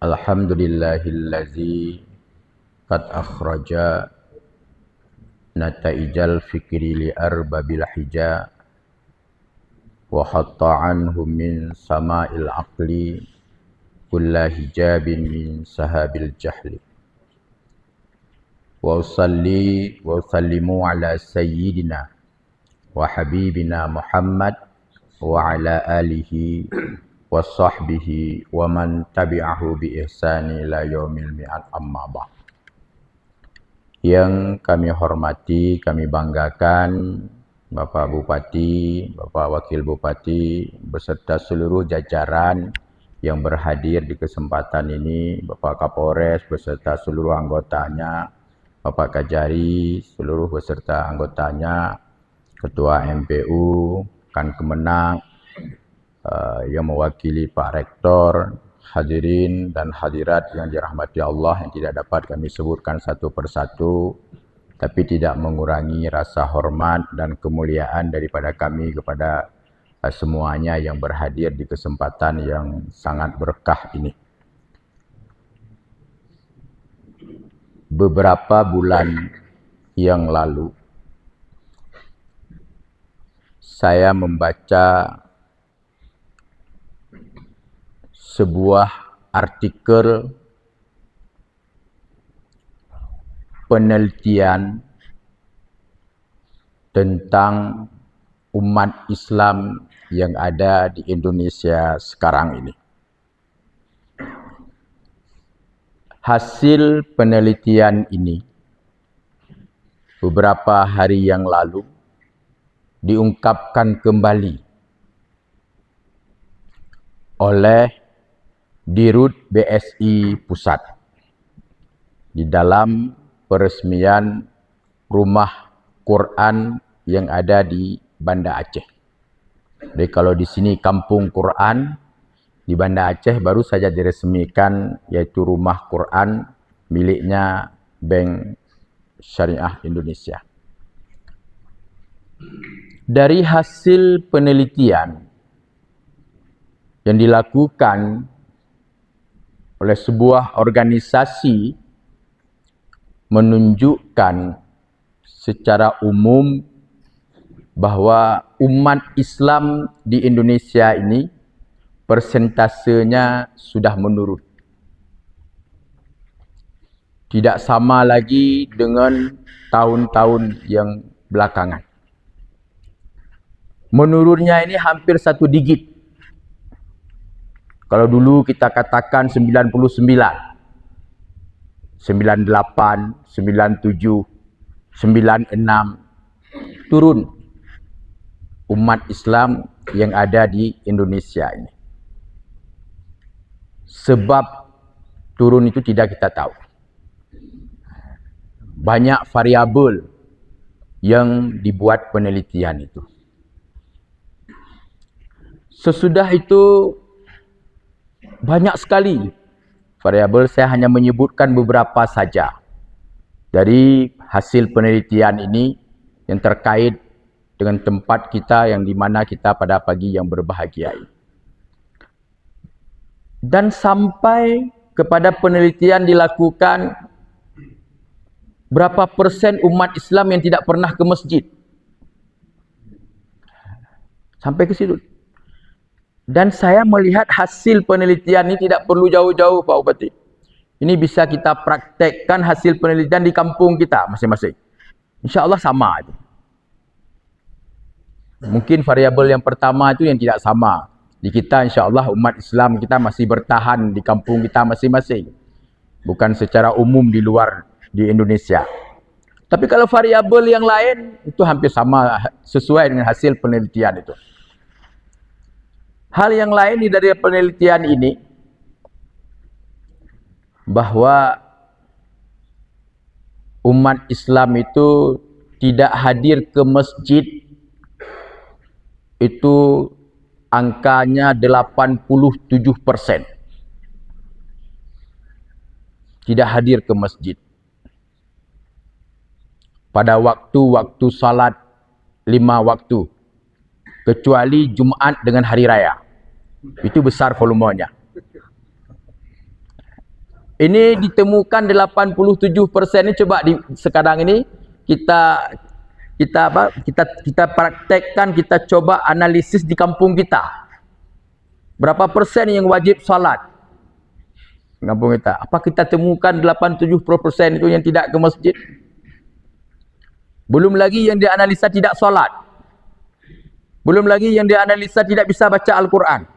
Alhamdulillahillazi qad akhraja nataijal fikri li arbabil hija wa hatta anhum min sama'il aqli kulla hijabin min sahabil jahli wa usalli wa usallimu ala sayyidina wa habibina Muhammad wa ala alihi wa sahbihi wa man tabi'ahu bi ihsani ila yaumil mi'ad, amma ba'd. Yang kami hormati, kami banggakan Bapak Bupati, Bapak Wakil Bupati beserta seluruh jajaran yang berhadir di kesempatan ini, Bapak Kapolres beserta seluruh anggotanya, Bapak Kajari, seluruh beserta anggotanya, Ketua MPU, Kan Kemenang, yang mewakili Pak Rektor, hadirin dan hadirat yang dirahmati Allah yang tidak dapat kami sebutkan satu persatu, tapi tidak mengurangi rasa hormat dan kemuliaan daripada kami kepada semuanya yang berhadir di kesempatan yang sangat berkah ini. Beberapa bulan yang lalu, saya membaca sebuah artikel penelitian tentang umat Islam yang ada di Indonesia sekarang ini. Hasil penelitian ini beberapa hari yang lalu diungkapkan kembali oleh Dirut BSI Pusat di dalam peresmian rumah Quran yang ada di Banda Aceh. Jadi kalau di sini Kampung Quran, di Banda Aceh baru saja diresmikan yaitu rumah Quran miliknya Bank Syariah Indonesia. Dari hasil penelitian yang dilakukan oleh sebuah organisasi menunjukkan secara umum bahwa umat Islam di Indonesia ini persentasenya sudah menurun. Tidak sama lagi dengan tahun-tahun yang belakangan. Menurunnya ini hampir 1 digit. Kalau dulu kita katakan 99, 98, 97, 96, turun umat Islam yang ada di Indonesia ini. Sebab turun itu tidak kita tahu. Banyak variabel yang dibuat penelitian itu. Sesudah itu banyak sekali variabel, saya hanya menyebutkan beberapa saja dari hasil penelitian ini yang terkait dengan tempat kita yang dimana kita pada pagi yang berbahagia ini. Dan sampai kepada penelitian dilakukan berapa persen umat Islam yang tidak pernah ke masjid. Sampai ke situ. Dan saya melihat hasil penelitian ini tidak perlu jauh-jauh Pak Bupati. Ini bisa kita praktekkan hasil penelitian di kampung kita masing-masing. Insya Allah sama itu. Mungkin variabel yang pertama itu yang tidak sama. Di kita insya Allah umat Islam kita masih bertahan di kampung kita masing-masing. Bukan secara umum di luar di Indonesia. Tapi kalau variabel yang lain itu hampir sama sesuai dengan hasil penelitian itu. Hal yang lain dari penelitian ini bahwa umat Islam itu tidak hadir ke masjid itu angkanya 87%. Tidak hadir ke masjid. Pada waktu-waktu salat 5 waktu. Kecuali Jumat dengan hari raya. Itu besar volumenya. Ini ditemukan 87% ini, coba sekarang ini kita praktekkan, kita coba analisis di kampung kita. Berapa persen yang wajib salat di kampung kita? Apa kita temukan 87% itu yang tidak ke masjid? Belum lagi yang dianalisa tidak salat. Belum lagi yang dianalisa tidak bisa baca Al-Quran.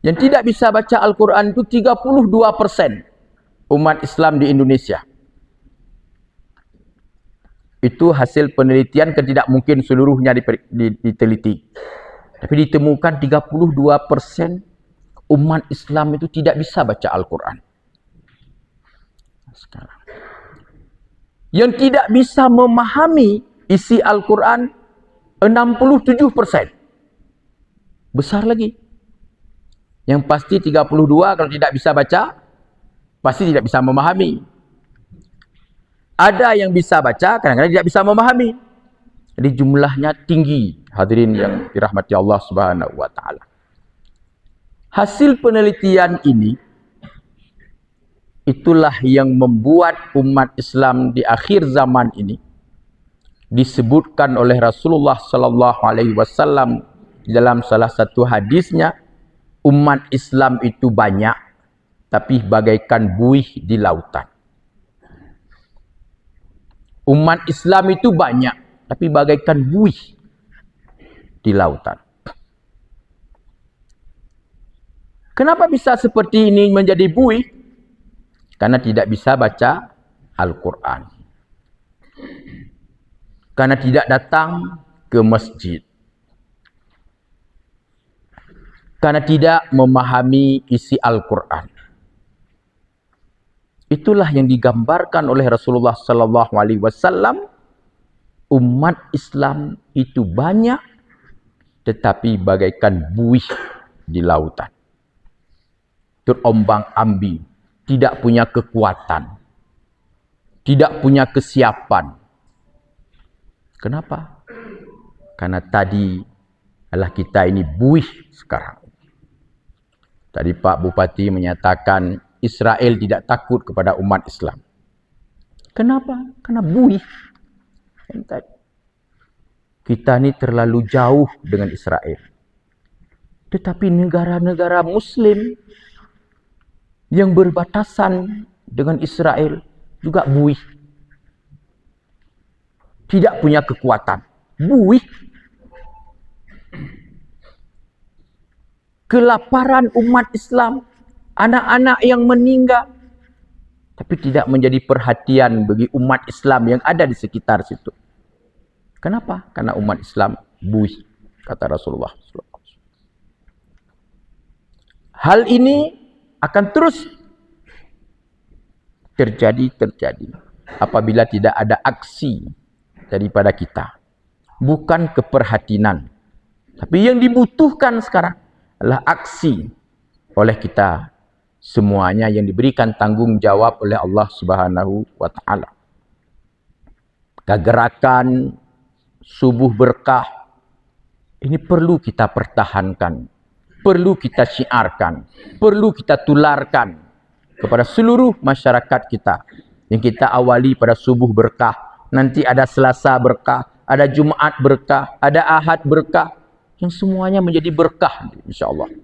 Yang tidak bisa baca Al-Quran itu 32% umat Islam di Indonesia. Itu hasil penelitian, kan tidak mungkin seluruhnya diteliti. Tapi ditemukan 32% umat Islam itu tidak bisa baca Al-Quran. Sekarang, yang tidak bisa memahami isi Al-Quran 67%. Besar lagi. Yang pasti 32 kalau tidak bisa baca, pasti tidak bisa memahami. Ada yang bisa baca, kadang-kadang tidak bisa memahami. Jadi jumlahnya tinggi, hadirin yang dirahmati Allah Subhanahu wa taala. Hasil penelitian ini itulah yang membuat umat Islam di akhir zaman ini disebutkan oleh Rasulullah sallallahu alaihi wasallam dalam salah satu hadisnya, umat Islam itu banyak tapi bagaikan buih di lautan. Umat Islam itu banyak tapi bagaikan buih di lautan. Kenapa bisa seperti ini menjadi buih? Karena tidak bisa baca Al-Quran. Karena tidak datang ke masjid. Karena tidak memahami isi Al-Quran. Itulah yang digambarkan oleh Rasulullah sallallahu alaihi wasallam. Umat Islam itu banyak tetapi bagaikan buih di lautan. Terombang-ambing, tidak punya kekuatan, tidak punya kesiapan. Kenapa? Karena tadi adalah kita ini buih sekarang. Tadi Pak Bupati menyatakan Israel tidak takut kepada umat Islam. Kenapa? Karena buih. Kita ini terlalu jauh dengan Israel. Tetapi negara-negara Muslim yang berbatasan dengan Israel juga buih. Tidak punya kekuatan. Buih. Kelaparan umat Islam. Anak-anak yang meninggal. Tapi tidak menjadi perhatian bagi umat Islam yang ada di sekitar situ. Kenapa? Karena umat Islam buih, kata Rasulullah. Hal ini akan terus terjadi apabila tidak ada aksi daripada kita. Bukan keperhatian. Tapi yang dibutuhkan sekarang adalah aksi oleh kita semuanya yang diberikan tanggung jawab oleh Allah Subhanahu wa taala. Kegerakan subuh berkah ini perlu kita pertahankan, perlu kita syiarkan, perlu kita tularkan kepada seluruh masyarakat kita. Yang kita awali pada subuh berkah, nanti ada Selasa berkah, ada Jumat berkah, ada Ahad berkah, yang semuanya menjadi berkah insyaallah.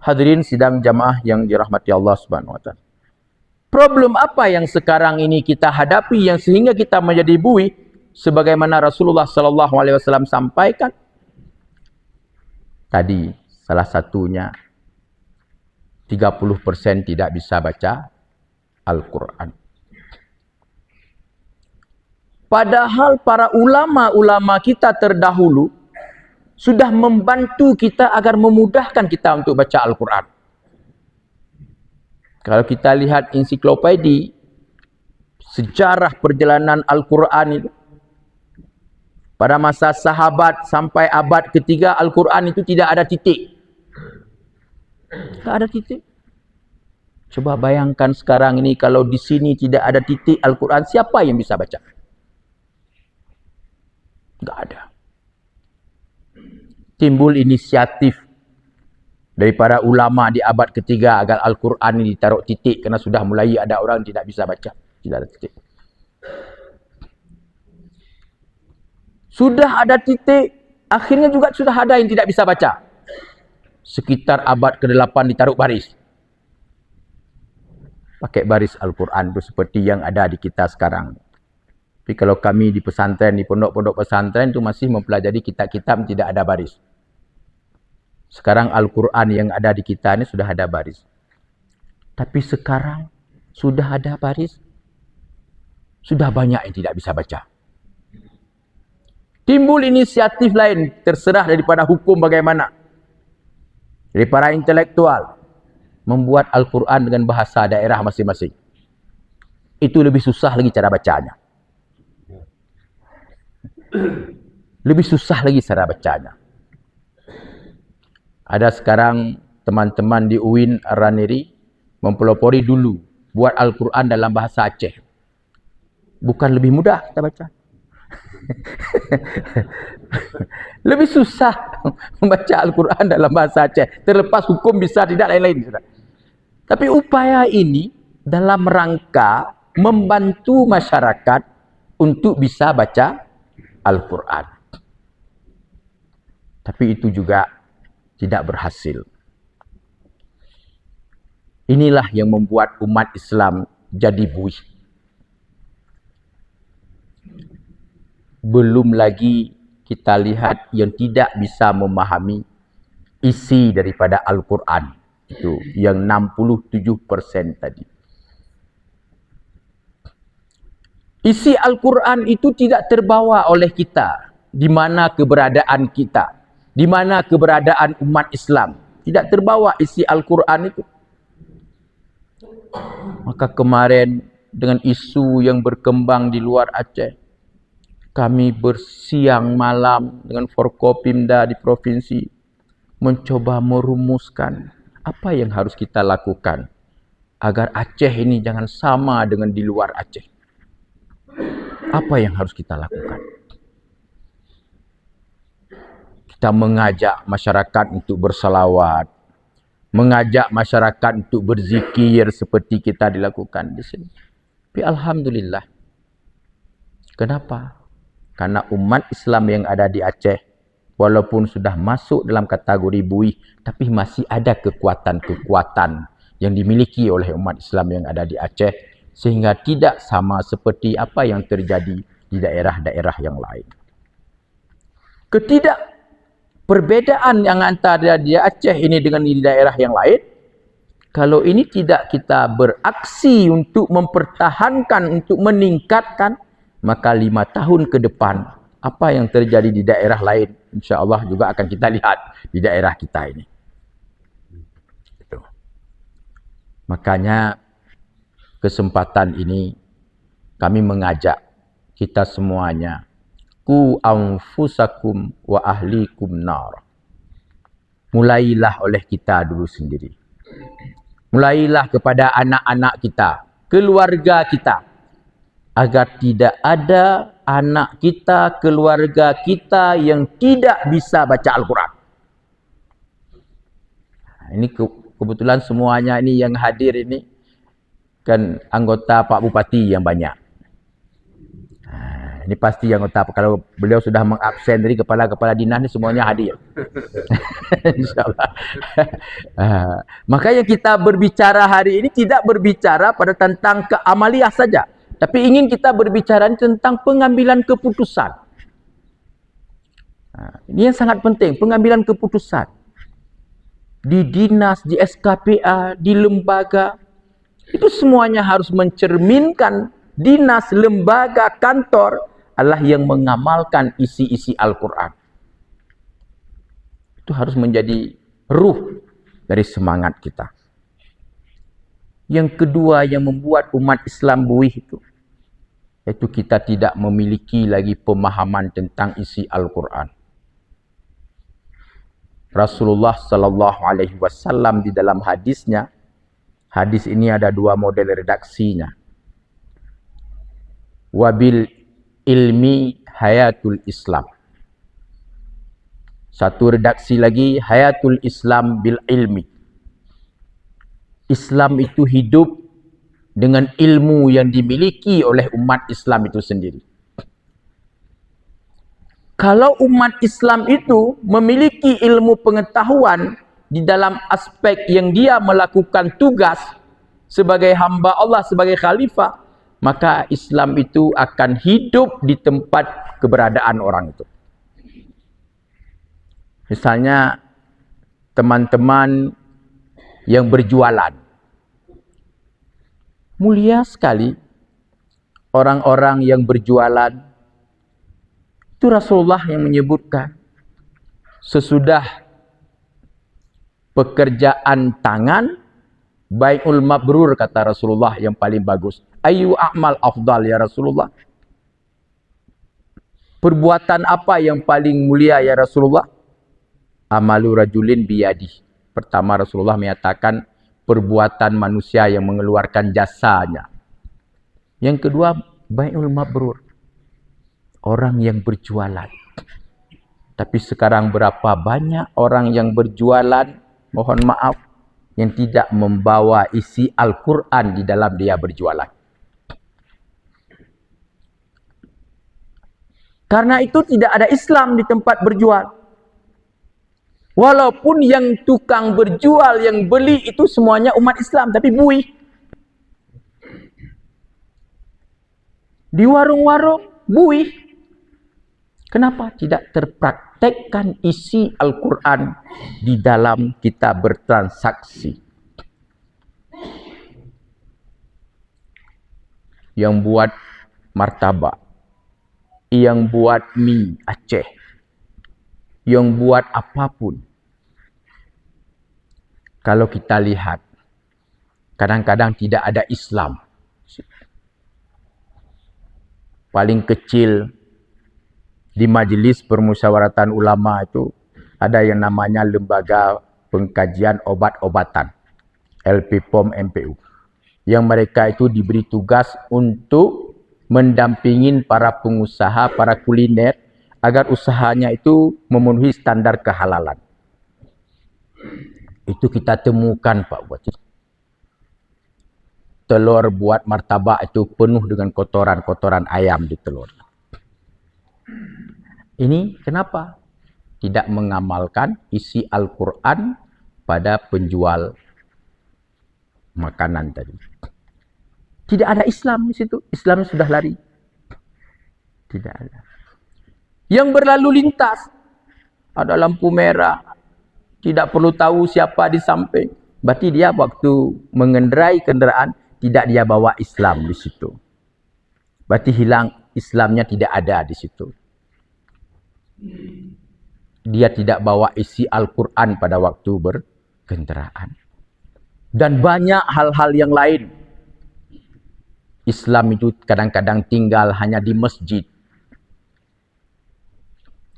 Hadirin sidang jamaah yang dirahmati Allah Subhanahu wa taala. Problem apa yang sekarang ini kita hadapi yang sehingga kita menjadi buih sebagaimana Rasulullah sallallahu alaihi wasallam sampaikan? Tadi salah satunya 30% tidak bisa baca Al-Quran. Padahal para ulama-ulama kita terdahulu sudah membantu kita agar memudahkan kita untuk baca Al-Quran. Kalau kita lihat ensiklopedi sejarah perjalanan Al-Quran itu, pada masa sahabat sampai abad ketiga, Al-Quran itu tidak ada titik. Tidak ada titik. Coba bayangkan sekarang ini kalau di sini tidak ada titik Al-Quran, siapa yang bisa baca? Tidak ada. Timbul inisiatif dari para ulama di abad ketiga agar Al-Quran ini ditaruh titik kerana sudah mulai ada orang tidak bisa baca. Tidak ada titik. Sudah ada titik, akhirnya juga sudah ada yang tidak bisa baca. Sekitar abad ke-8 ditaruh baris. Pakai baris Al-Quran itu seperti yang ada di kita sekarang. Tapi kalau kami di pesantren, di pondok-pondok pesantren itu masih mempelajari kitab-kitab tidak ada baris. Sekarang Al-Quran yang ada di kita ini sudah ada baris. Tapi sekarang sudah ada baris. Sudah banyak yang tidak bisa baca. Timbul inisiatif lain terserah daripada hukum bagaimana. Dari para intelektual. Membuat Al-Quran dengan bahasa daerah masing-masing. Itu lebih susah lagi cara bacanya. Lebih susah lagi cara bacanya. Ada sekarang teman-teman di UIN Raniri mempelopori dulu buat Al-Quran dalam bahasa Aceh. Bukan lebih mudah kita baca. Lebih susah membaca Al-Quran dalam bahasa Aceh. Terlepas hukum bisa tidak lain-lain. Tapi upaya ini dalam rangka membantu masyarakat untuk bisa baca Al-Quran. Tapi itu juga tidak berhasil. Inilah yang membuat umat Islam jadi buih. Belum lagi kita lihat yang tidak bisa memahami isi daripada Al-Quran. Itu yang 67% tadi. Isi Al-Quran itu tidak terbawa oleh kita. Di mana keberadaan kita. Di mana keberadaan umat Islam. Tidak terbawa isi Al-Quran itu. Maka kemarin dengan isu yang berkembang di luar Aceh. Kami bersiang malam dengan Forkopimda di provinsi. Mencoba merumuskan apa yang harus kita lakukan. Agar Aceh ini jangan sama dengan di luar Aceh. Apa yang harus kita lakukan? Kita mengajak masyarakat untuk bersalawat. Mengajak masyarakat untuk berzikir seperti kita dilakukan di sini. Tapi Alhamdulillah. Kenapa? Karena umat Islam yang ada di Aceh, walaupun sudah masuk dalam kategori buih, tapi masih ada kekuatan-kekuatan yang dimiliki oleh umat Islam yang ada di Aceh, sehingga tidak sama seperti apa yang terjadi di daerah-daerah yang lain. Perbedaan yang antara di Aceh ini dengan di daerah yang lain, kalau ini tidak kita beraksi untuk mempertahankan, untuk meningkatkan, maka 5 tahun ke depan, apa yang terjadi di daerah lain, insya-Allah juga akan kita lihat di daerah kita ini. Itu. Makanya kesempatan ini kami mengajak kita semuanya, ku anfusakum wa ahlikum nar. Mulailah oleh kita dulu sendiri. Mulailah kepada anak-anak kita, keluarga kita. Agar tidak ada anak kita, keluarga kita yang tidak bisa baca Al-Quran. Ini kebetulan semuanya ini yang hadir ini kan anggota Pak Bupati yang banyak. Ini pasti anggota, kalau beliau sudah mengabsen dari kepala-kepala dinas ini semuanya hadir. InsyaAllah. Makanya kita berbicara hari ini tidak berbicara pada tentang keamaliah saja. Tapi ingin kita berbicara tentang pengambilan keputusan. Ini yang sangat penting, pengambilan keputusan. Di dinas, di SKPA, di lembaga. Itu semuanya harus mencerminkan dinas, lembaga, kantor adalah yang mengamalkan isi-isi Al-Quran. Itu harus menjadi ruh dari semangat kita. Yang kedua yang membuat umat Islam buih itu, yaitu kita tidak memiliki lagi pemahaman tentang isi Al-Quran. Rasulullah sallallahu alaihi wasallam di dalam hadisnya, hadis ini ada 2 model redaksinya. Wabil ilmi hayatul Islam. Satu redaksi lagi, Hayatul Islam bil ilmi. Islam itu hidup dengan ilmu yang dimiliki oleh umat Islam itu sendiri. Kalau umat Islam itu memiliki ilmu pengetahuan di dalam aspek yang dia melakukan tugas sebagai hamba Allah, sebagai khalifah, maka Islam itu akan hidup di tempat keberadaan orang itu. Misalnya teman-teman yang berjualan. Mulia sekali orang-orang yang berjualan. Itu Rasulullah yang menyebutkan, sesudah pekerjaan tangan, bai'ul mabrur, kata Rasulullah, yang paling bagus. Ayu a'mal afdal ya Rasulullah? Perbuatan apa yang paling mulia ya Rasulullah? Amalu rajulin biyadi. Pertama Rasulullah menyatakan perbuatan manusia yang mengeluarkan jasanya. Yang kedua, bai'ul mabrur. Orang yang berjualan. Tapi sekarang berapa banyak orang yang berjualan, mohon maaf, yang tidak membawa isi Al-Quran di dalam dia berjualan. Karena itu tidak ada Islam di tempat berjual. Walaupun yang tukang berjual, yang beli itu semuanya umat Islam, tapi buih. Di warung-warung, buih. Kenapa tidak terpraktekkan isi Al-Quran di dalam kita bertransaksi? Yang buat martabak, yang buat mie Aceh, yang buat apapun. Kalau kita lihat, kadang-kadang tidak ada Islam. Paling kecil, di Majelis Permusyawaratan Ulama itu ada yang namanya Lembaga Pengkajian Obat-obatan, LPPOM MPU. Yang mereka itu diberi tugas untuk mendampingin para pengusaha, para kuliner, agar usahanya itu memenuhi standar kehalalan. Itu kita temukan Pak Buat. Telur buat martabak itu penuh dengan kotoran-kotoran ayam di telur. Ini kenapa? Tidak mengamalkan isi Al-Quran pada penjual makanan tadi. Tidak ada Islam di situ. Islam sudah lari. Tidak ada. Yang berlalu lintas, ada lampu merah, tidak perlu tahu siapa di samping. Berarti dia waktu mengendarai kenderaan, tidak dia bawa Islam di situ. Berarti hilang Islamnya, tidak ada di situ. Dia tidak bawa isi Al-Quran pada waktu berkendaraan. Dan banyak hal-hal yang lain. Islam itu kadang-kadang tinggal hanya di masjid.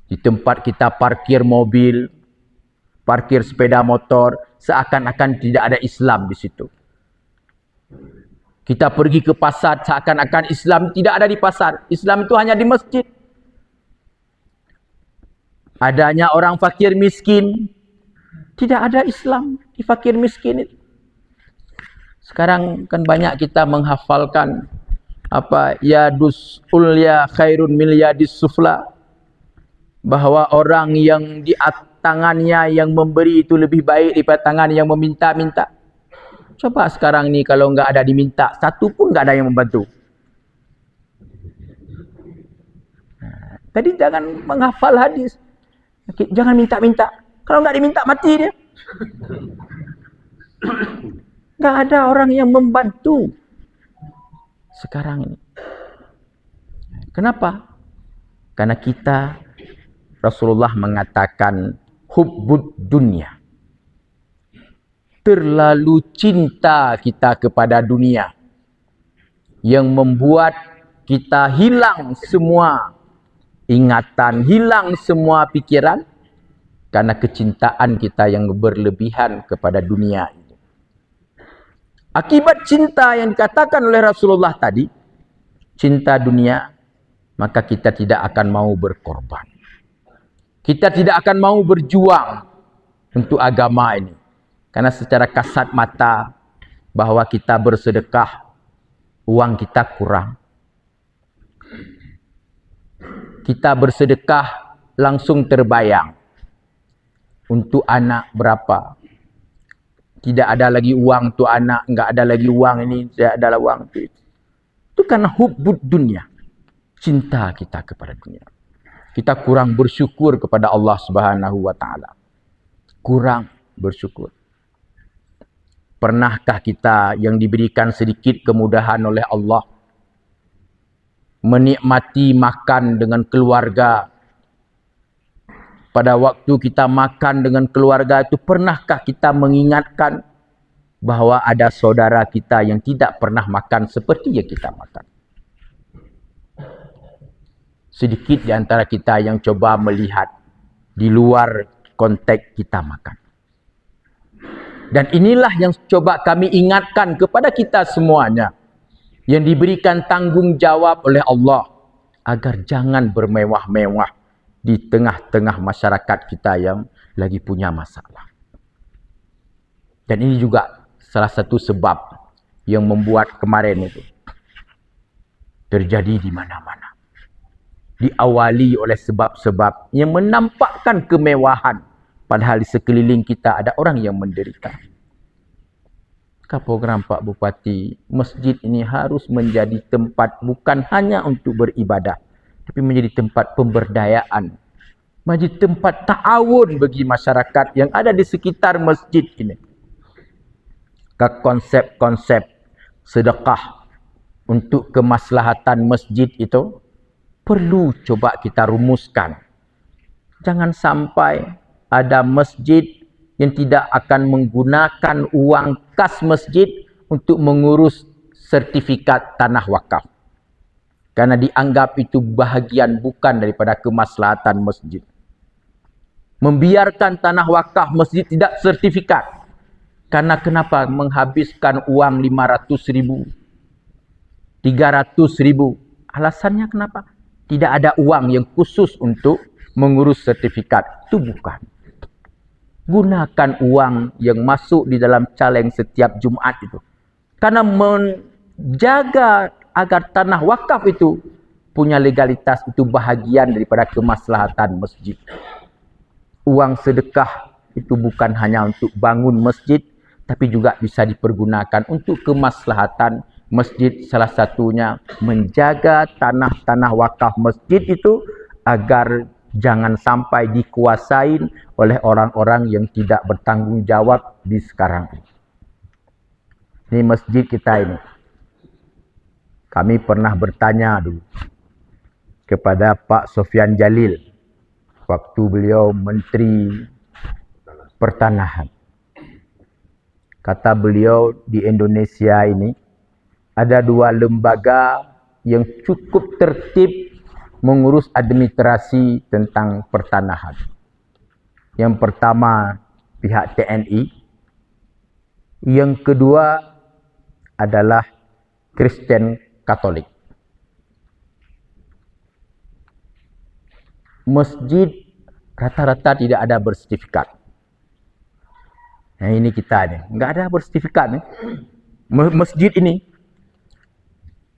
Di tempat kita parkir mobil, parkir sepeda motor, seakan-akan tidak ada Islam di situ. Kita pergi ke pasar, seakan-akan Islam tidak ada di pasar. Islam itu hanya di masjid. Adanya orang fakir miskin, tidak ada Islam di fakir miskin itu. Sekarang kan banyak kita menghafalkan apa, yadus ulya khairun min yadis sufla, bahwa orang yang di tangannya yang memberi itu lebih baik daripada tangan yang meminta-minta. Coba sekarang ni kalau enggak ada diminta, satu pun enggak ada yang membantu. Tadi jangan menghafal hadis. Jangan minta-minta. Kalau enggak diminta, mati dia. Enggak ada orang yang membantu sekarang ini. Kenapa? Karena kita, Rasulullah mengatakan hubbud dunia. Terlalu cinta kita kepada dunia yang membuat kita hilang semua ingatan, hilang semua pikiran karena kecintaan kita yang berlebihan kepada dunia itu. Akibat cinta yang dikatakan oleh Rasulullah tadi, cinta dunia, maka kita tidak akan mau berkorban. Kita tidak akan mau berjuang untuk agama ini. Karena secara kasat mata bahwa kita bersedekah, uang kita kurang. Kita bersedekah langsung terbayang. Untuk anak berapa? Tidak ada lagi uang untuk anak, enggak ada lagi uang ini, tidak ada uang itu. Itu karena hubbud dunia. Cinta kita kepada dunia. Kita kurang bersyukur kepada Allah Subhanahu wa taala. Kurang bersyukur. Pernahkah kita yang diberikan sedikit kemudahan oleh Allah menikmati makan dengan keluarga? Pada waktu kita makan dengan keluarga itu, pernahkah kita mengingatkan bahwa ada saudara kita yang tidak pernah makan seperti yang kita makan? Sedikit di antara kita yang coba melihat di luar konteks kita makan. Dan inilah yang coba kami ingatkan kepada kita semuanya, yang diberikan tanggung jawab oleh Allah, agar jangan bermewah-mewah di tengah-tengah masyarakat kita yang lagi punya masalah. Dan ini juga salah satu sebab yang membuat kemarin itu terjadi di mana-mana. Diawali oleh sebab-sebab yang menampakkan kemewahan, padahal di sekeliling kita ada orang yang menderita. Maka program Pak Bupati, masjid ini harus menjadi tempat bukan hanya untuk beribadah, tapi menjadi tempat pemberdayaan, menjadi tempat ta'awun bagi masyarakat yang ada di sekitar masjid ini. Konsep-konsep sedekah untuk kemaslahatan masjid itu perlu coba kita rumuskan. Jangan sampai ada masjid yang tidak akan menggunakan uang kas masjid untuk mengurus sertifikat tanah wakaf. Karena dianggap itu bahagian bukan daripada kemaslahatan masjid. Membiarkan tanah wakaf masjid tidak sertifikat. Karena kenapa menghabiskan uang 500.000, 300.000? Alasannya kenapa? Tidak ada uang yang khusus untuk mengurus sertifikat. Itu bukan. Gunakan uang yang masuk di dalam caleng setiap Jumat itu. Karena menjaga agar tanah wakaf itu punya legalitas, itu bahagian daripada kemaslahatan masjid. Uang sedekah itu bukan hanya untuk bangun masjid, tapi juga bisa dipergunakan untuk kemaslahatan masjid. Salah satunya menjaga tanah-tanah wakaf masjid itu agar jangan sampai dikuasai oleh orang-orang yang tidak bertanggung jawab di sekarang ini. Ini masjid kita ini. Kami pernah bertanya dulu kepada Pak Sofyan Jalil waktu beliau Menteri Pertanahan. Kata beliau, di Indonesia ini ada 2 lembaga yang cukup tertib mengurus administrasi tentang pertanahan. Yang pertama pihak TNI, yang kedua adalah Kristen Katolik. Masjid rata-rata tidak ada bersertifikat. Nah ini kita nih, enggak ada bersertifikat nih. Masjid ini,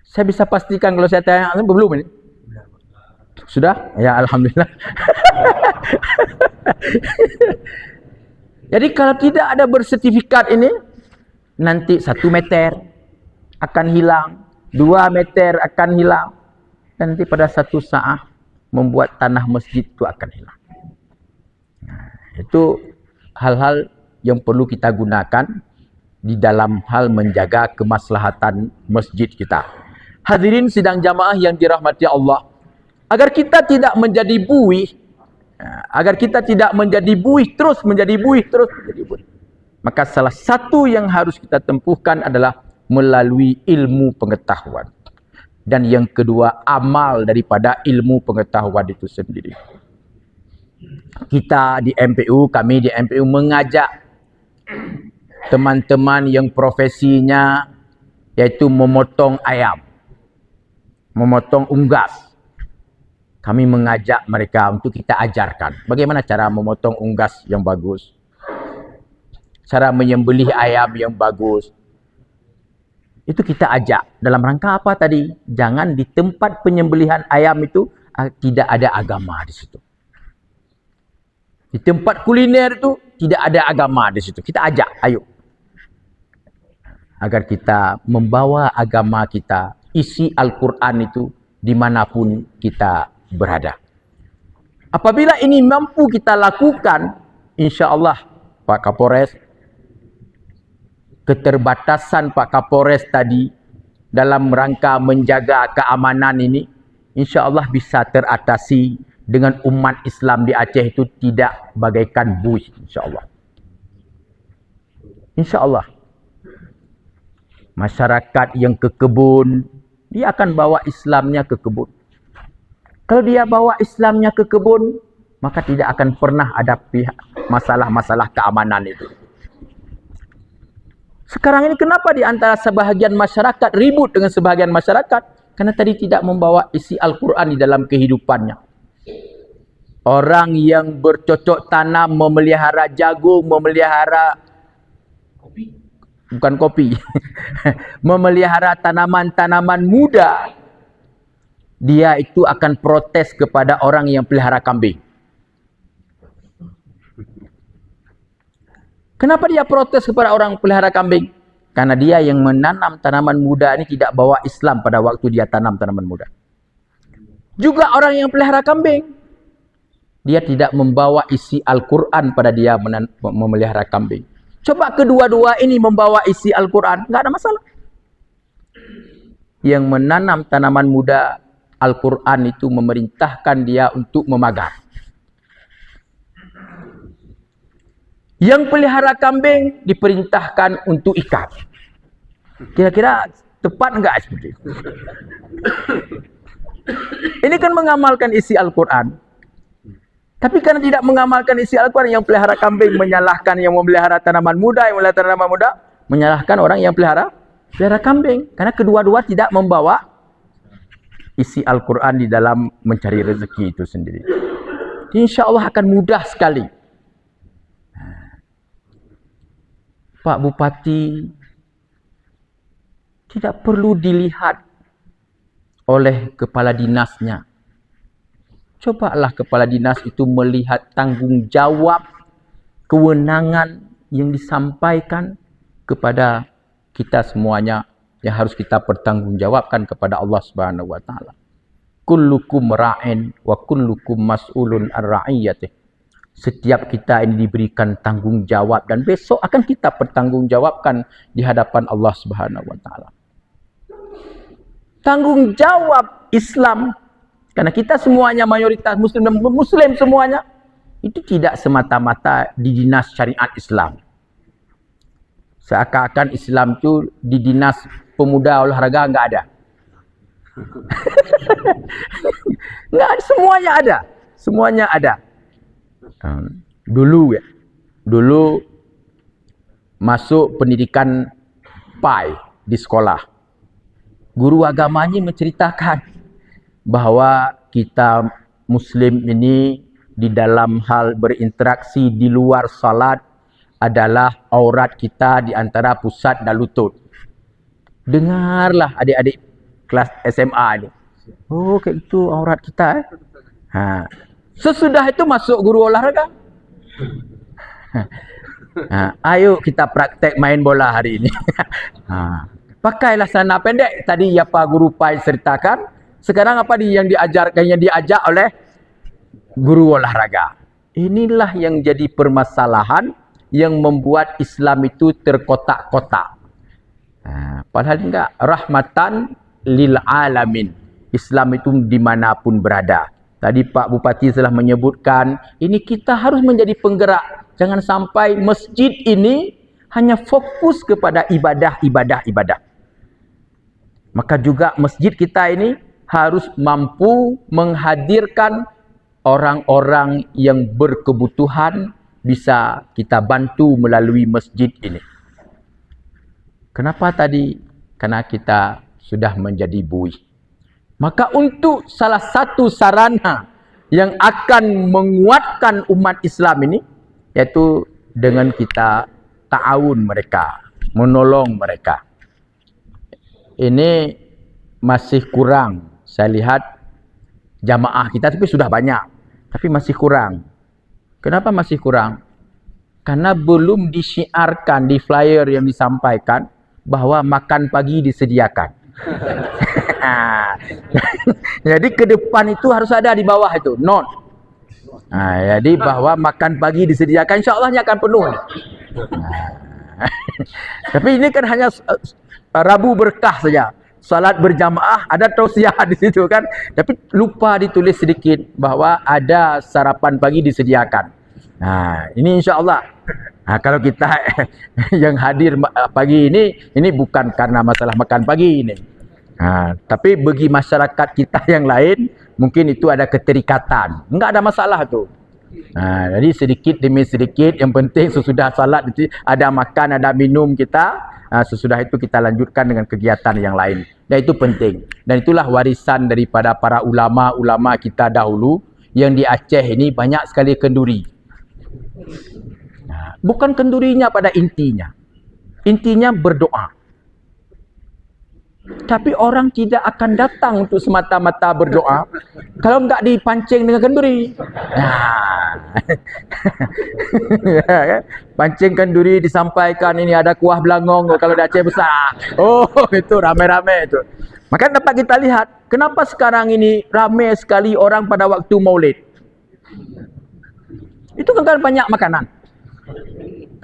saya bisa pastikan kalau saya tanya, belum ini? Sudah? Ya Alhamdulillah. Jadi kalau tidak ada bersertifikat ini, nanti 1 meter akan hilang, 2 meter akan hilang. Nanti pada satu saat membuat tanah masjid itu akan hilang. Nah, itu hal-hal yang perlu kita gunakan di dalam hal menjaga kemaslahatan masjid kita. Hadirin sidang jamaah yang dirahmati Allah, agar kita tidak menjadi buih, terus menjadi buih. Maka salah satu yang harus kita tempuhkan adalah melalui ilmu pengetahuan. Dan yang kedua, amal daripada ilmu pengetahuan itu sendiri. Kita di MPU, kami di MPU mengajak teman-teman yang profesinya yaitu memotong ayam, memotong unggas. Kami mengajak mereka untuk kita ajarkan bagaimana cara memotong unggas yang bagus, cara menyembelih ayam yang bagus. Itu kita ajak. Dalam rangka apa tadi? Jangan di tempat penyembelihan ayam itu tidak ada agama di situ. Di tempat kuliner itu tidak ada agama di situ. Kita ajak, ayo. Agar kita membawa agama kita, isi Al-Quran itu dimanapun kita berada. Apabila ini mampu kita lakukan, insya Allah Pak Kapolres, keterbatasan Pak Kapolres tadi dalam rangka menjaga keamanan ini, insya Allah bisa teratasi dengan umat Islam di Aceh itu tidak bagaikan buih, insya Allah. Insya Allah. Masyarakat yang ke kebun, dia akan bawa Islamnya ke kebun. Kalau dia bawa Islamnya ke kebun, maka tidak akan pernah ada masalah-masalah keamanan itu. Sekarang ini kenapa di antara sebahagian masyarakat ribut dengan sebahagian masyarakat? Karena tadi tidak membawa isi Al-Quran di dalam kehidupannya. Orang yang bercocok tanam, memelihara jagung, memelihara bukan kopi, memelihara tanaman-tanaman muda, dia itu akan protes kepada orang yang pelihara kambing. Kenapa dia protes kepada orang pelihara kambing? Karena dia yang menanam tanaman muda ini tidak bawa Islam pada waktu dia tanam tanaman muda. Juga orang yang pelihara kambing, dia tidak membawa isi Al-Quran pada dia memelihara kambing. Coba kedua-dua ini membawa isi Al-Quran, nggak ada masalah. Yang menanam tanaman muda, Al-Quran itu memerintahkan dia untuk memagar. Yang pelihara kambing diperintahkan untuk ikat. Kira-kira tepat enggak seperti itu? Ini kan mengamalkan isi Al-Quran. Tapi karena tidak mengamalkan isi Al-Quran, yang pelihara kambing menyalahkan yang memelihara tanaman muda, yang memelihara tanaman muda menyalahkan orang yang pelihara kambing. Karena kedua-dua tidak membawa isi Al-Quran di dalam mencari rezeki itu sendiri. Insya Allah akan mudah sekali. Pak Bupati tidak perlu dilihat oleh kepala dinasnya. Cobalah kepala dinas itu melihat tanggung jawab, kewenangan yang disampaikan kepada kita semuanya yang harus kita pertanggungjawabkan kepada Allah Subhanahu wa taala. Kullukum ra'in wa kullukum mas'ulun an ra'iyatih. Setiap kita ini diberikan tanggung jawab dan besok akan kita pertanggungjawabkan di hadapan Allah Subhanahu wa taala. Tanggung jawab Islam, karena kita semuanya mayoritas muslim dan muslim semuanya, itu tidak semata-mata di dinas syariat Islam. Seakan-akan Islam itu di dinas pemuda olahraga enggak ada. Enggak ada, semuanya ada. Semuanya ada. Dulu masuk pendidikan PAI di sekolah. Guru agamanya menceritakan bahwa kita muslim ini di dalam hal berinteraksi di luar salat adalah aurat kita di antara pusat dan lutut. Dengarlah adik-adik kelas SMA ini. Oh, kayak itu aurat kita. Sesudah itu masuk guru olahraga. Ayo kita praktek main bola hari ini. Pakailah celana pendek. Tadi apa guru PAI ceritakan. Sekarang apa yang diajak oleh guru olahraga. Inilah yang jadi permasalahan yang membuat Islam itu terkotak-kotak. Padahal enggak, rahmatan lil alamin. Islam itu dimanapun berada. Tadi Pak Bupati telah menyebutkan, ini kita harus menjadi penggerak. Jangan sampai masjid ini hanya fokus kepada ibadah. Maka juga masjid kita ini harus mampu menghadirkan orang-orang yang berkebutuhan, bisa kita bantu melalui masjid ini. Kenapa tadi? Karena kita sudah menjadi buih. Maka untuk salah satu sarana yang akan menguatkan umat Islam ini, yaitu dengan kita ta'awun mereka, menolong mereka. Ini masih kurang. Saya lihat jamaah kita tapi sudah banyak, tapi masih kurang. Kenapa masih kurang? Karena belum disiarkan di flyer yang disampaikan bahwa makan pagi disediakan. Jadi ke depan itu harus ada di bawah itu note. Jadi bahwa makan pagi disediakan, insya-Allah akan penuh. Tapi ini kan hanya Rabu berkah saja. Salat berjamaah ada tausiah di situ kan. Tapi lupa ditulis sedikit bahwa ada sarapan pagi disediakan. Ini insya-Allah. Kalau kita yang hadir pagi ini bukan karena masalah makan pagi ini. Tapi bagi masyarakat kita yang lain mungkin itu ada keterikatan. Enggak ada masalah tu. Jadi sedikit demi sedikit, yang penting sesudah salat itu ada makan, ada minum kita. Sesudah itu kita lanjutkan dengan kegiatan yang lain. Dan itu penting. Dan itulah warisan daripada para ulama-ulama kita dahulu yang di Aceh ini banyak sekali kenduri. Bukan kendurinya pada intinya. Intinya berdoa. Tapi orang tidak akan datang untuk semata-mata berdoa kalau enggak dipancing dengan kenduri. Pancing kenduri disampaikan, ini ada kuah belangong kalau di Aceh besar. Oh, itu ramai-ramai itu. Maka dapat kita lihat kenapa sekarang ini ramai sekali orang pada waktu Maulid. Itu kan banyak makanan.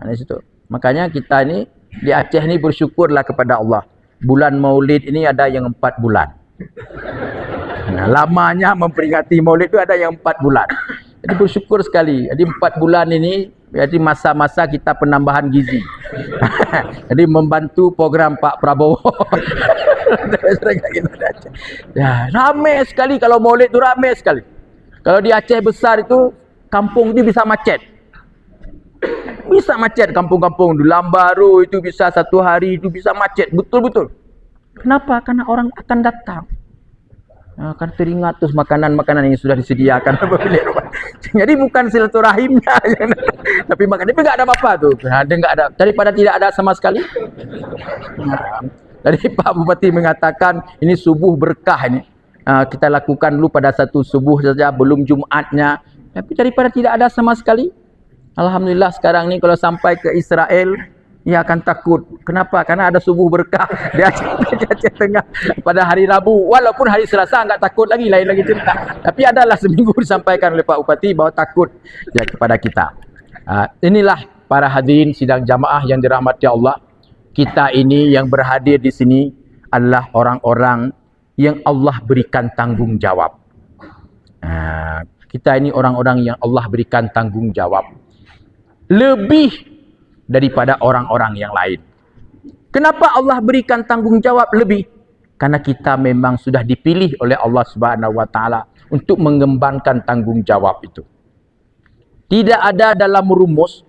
Di situ. Makanya kita ini di Aceh ini bersyukurlah kepada Allah. Bulan Maulid ini ada yang 4 bulan. Lamanya memperingati Maulid itu ada yang 4 bulan. Jadi bersyukur sekali. Jadi 4 bulan ini jadi masa-masa kita penambahan gizi. Jadi membantu program Pak Prabowo. Ramai sekali kalau Maulid itu, ramai sekali. Kalau di Aceh besar itu kampung itu bisa macet. Bisa macet kampung-kampung di Lambaru itu bisa 1 hari itu bisa macet betul-betul. Kenapa? Karena orang akan datang. Akan teringat terus makanan-makanan yang sudah disediakan. Jadi bukan silaturahimnya, tapi makan. Tapi enggak ada apa-apa tuh. Enggak ada. Daripada tidak ada sama sekali. Tadi Pak Bupati mengatakan ini subuh berkah ini. Kita lakukan dulu pada satu subuh saja, belum Jumatnya. Tapi daripada tidak ada sama sekali. Alhamdulillah sekarang ni kalau sampai ke Israel, ia akan takut. Kenapa? Karena ada subuh berkah di Aceh Tengah pada hari Rabu. Walaupun hari Selasa enggak takut lagi, lain lagi cerita. Tapi adalah seminggu disampaikan oleh Pak Bupati bahawa takut ya kepada kita. Inilah para hadirin sidang jamaah yang dirahmati Allah. Kita ini yang berhadir di sini adalah orang-orang yang Allah berikan tanggungjawab. Kita ini orang-orang yang Allah berikan tanggungjawab. Lebih daripada orang-orang yang lain. Kenapa Allah berikan tanggungjawab lebih? Karena kita memang sudah dipilih oleh Allah Subhanahu wa taala untuk mengembangkan tanggungjawab itu. Tidak ada dalam rumus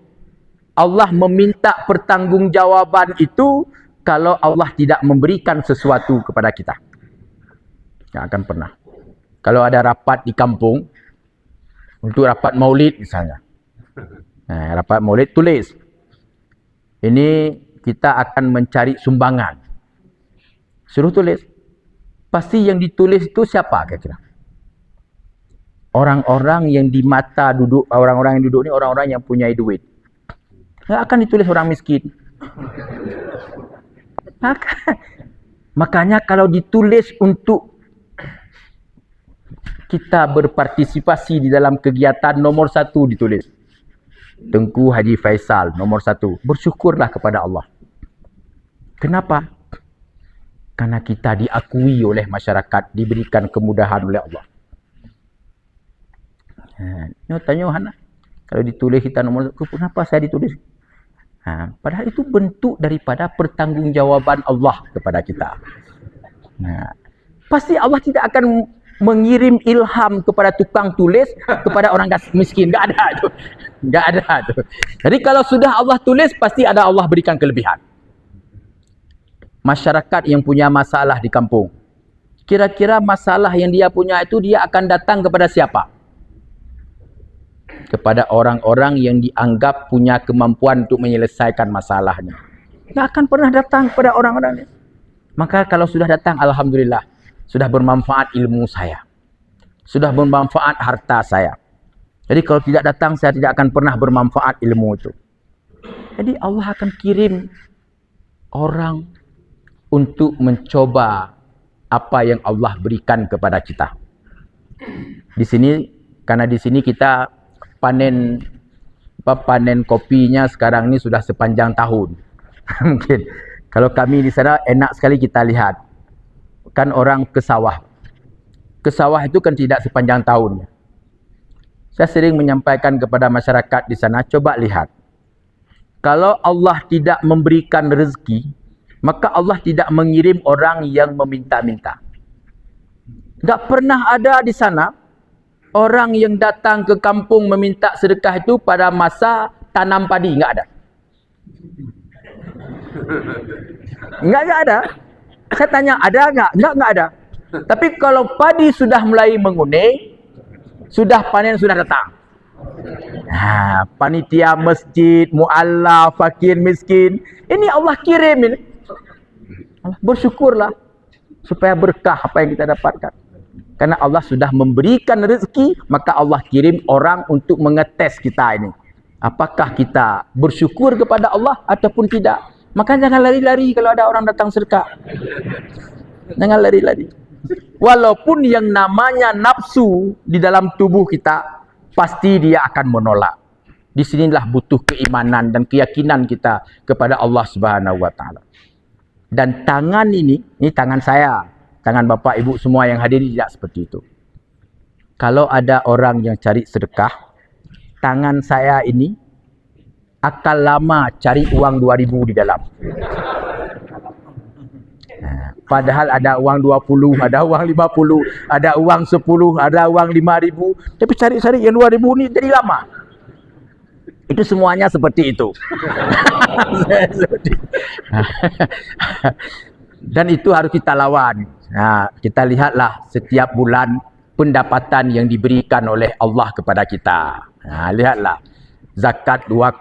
Allah meminta pertanggungjawaban itu kalau Allah tidak memberikan sesuatu kepada kita. Tidak akan pernah. Kalau ada rapat di kampung untuk rapat Maulid misalnya. Rapat Maulid tulis. Ini kita akan mencari sumbangan. Suruh tulis. Pasti yang ditulis itu siapa kira-kira? Orang-orang yang di mata duduk, orang-orang yang duduk ini orang-orang yang punya duit. Tidak akan ditulis orang miskin. Makanya kalau ditulis untuk kita berpartisipasi di dalam kegiatan, nomor 1 ditulis. Tengku Haji Faisal, nomor 1. Bersyukurlah kepada Allah. Kenapa? Karena kita diakui oleh masyarakat, diberikan kemudahan oleh Allah. Tanya Hana, kalau ditulis kita nomor 1, kenapa saya ditulis? Padahal itu bentuk daripada pertanggungjawaban Allah kepada kita. Pasti Allah tidak akan mengirim ilham kepada tukang tulis kepada orang miskin. Enggak ada tu. Enggak ada tu. Jadi kalau sudah Allah tulis, pasti ada Allah berikan kelebihan. Masyarakat yang punya masalah di kampung, Kira-kira masalah yang dia punya itu dia akan datang kepada siapa? Kepada orang-orang yang dianggap punya kemampuan untuk menyelesaikan masalahnya. Tidak akan pernah datang kepada orang-orang ini. Maka kalau sudah datang, alhamdulillah, sudah bermanfaat ilmu saya. Sudah bermanfaat harta saya. Jadi kalau tidak datang, saya tidak akan pernah bermanfaat ilmu itu. Jadi Allah akan kirim orang untuk mencoba apa yang Allah berikan kepada kita. Di sini, karena di sini kita panen kopinya sekarang ini sudah sepanjang tahun. Mungkin kalau kami di sana enak sekali kita lihat. Kan orang ke sawah. Ke sawah itu kan tidak sepanjang tahun. Saya sering menyampaikan kepada masyarakat di sana, coba lihat. Kalau Allah tidak memberikan rezeki, maka Allah tidak mengirim orang yang meminta-minta. Tak pernah ada di sana orang yang datang ke kampung meminta sedekah itu pada masa tanam padi. Enggak ada. Enggak ada. Saya tanya, ada enggak? Enggak ada. Tapi kalau padi sudah mulai menguning, sudah panen, sudah datang. Panitia masjid, mu'allaf, fakir, miskin, ini Allah kirim ini. Bersyukurlah supaya berkah apa yang kita dapatkan. Karena Allah sudah memberikan rezeki, maka Allah kirim orang untuk mengetes kita ini. Apakah kita bersyukur kepada Allah ataupun tidak? Maka jangan lari-lari kalau ada orang datang sedekah. Jangan lari-lari. Walaupun yang namanya nafsu di dalam tubuh kita, pasti dia akan menolak. Di sinilah butuh keimanan dan keyakinan kita kepada Allah Subhanahu wa taala. Dan tangan ini tangan saya, tangan Bapak Ibu semua yang hadir tidak seperti itu. Kalau ada orang yang cari sedekah, tangan saya ini akan lama cari uang 2.000 di dalam. Padahal ada uang 20, ada uang 50, ada uang 10, ada uang 5.000. Tapi cari-cari yang 2.000 ini jadi lama. Itu semuanya seperti itu. Dan itu harus kita lawan. Kita lihatlah setiap bulan pendapatan yang diberikan oleh Allah kepada kita. Lihatlah. Zakat 2,5.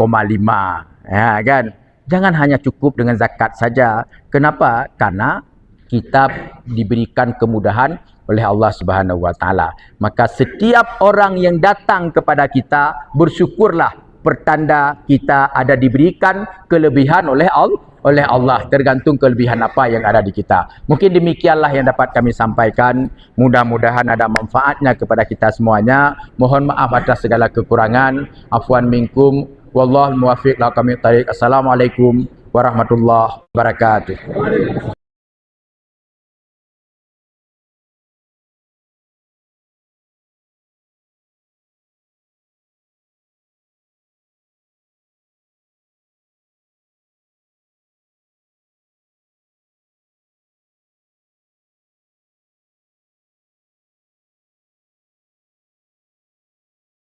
Kan? Jangan hanya cukup dengan zakat saja. Kenapa? Karena kita diberikan kemudahan oleh Allah Subhanahu wa taala. Maka setiap orang yang datang kepada kita, bersyukurlah, pertanda kita ada diberikan kelebihan oleh Allah, tergantung kelebihan apa yang ada di kita. Mungkin demikianlah yang dapat kami sampaikan. Mudah-mudahan ada manfaatnya kepada kita semuanya. Mohon maaf atas segala kekurangan. Afwan minkum. Wallahul muwaffiq ila aqwamit thariq. Assalamualaikum warahmatullahi wabarakatuh.